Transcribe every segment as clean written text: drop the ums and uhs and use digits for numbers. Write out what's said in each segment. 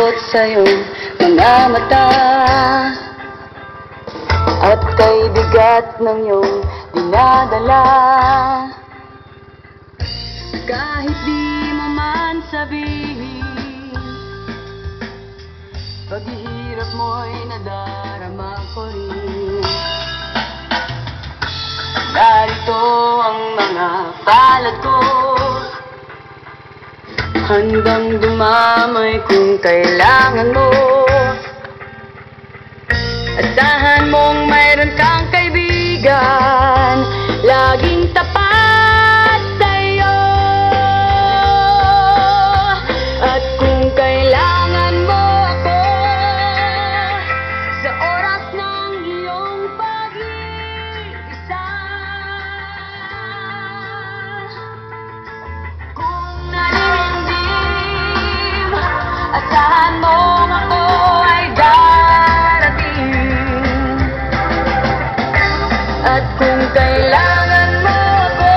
Nakabalot sa iyong mga mata, at kay bigat ng iyong dinadala. Kahit di mo man sabihin, paghihirap mo'y nadarama ko rin. Narito ang mga palad ko, handang dumamay kung kailangan mo. Asahan mong mayroon kang kaibigan, laging tapat sa'yo. At kung kailangan mo ako, sa oras ng iyong pag-iisa, kung naninindim, asahan mong ako ay darating. At kung kailangan mo ako,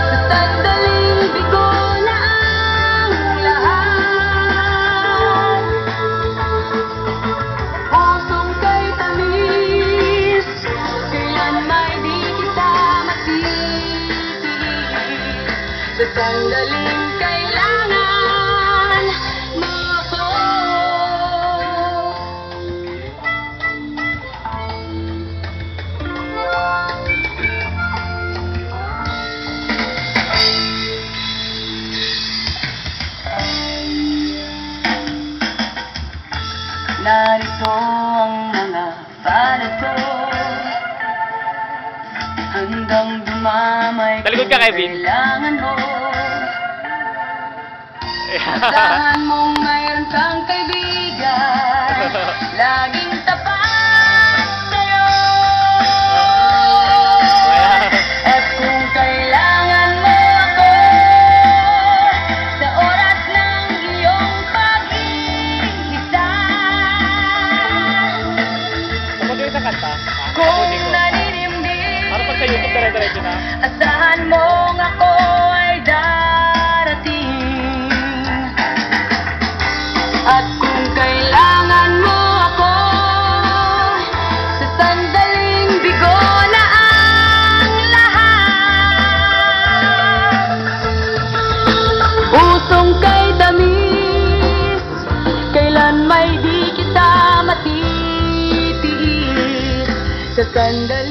sa sandaling bigo na ang lahat. Pusong kay tamis, kailan may di kita matitiis. Sa sandaling kailangan mo ako. Narito ang mga palad ko, handang dumamay Talikod ka, Kevin. kailangan mo. Asahan mong mayroon kang kaibigan, laging tapat sa'yo. At kung kailangan mo ako, sa oras ng iyong pag-iisa, Kapag sa kanta, kung naninimdim, para pag sa YouTube, dire-diretso na. asahan mong ako ay darating. At kung kailangan mo ako, sa sandaling bigo na ang lahat. Pusong kay tamis, kailan may di kita matitiis. Sa sandaling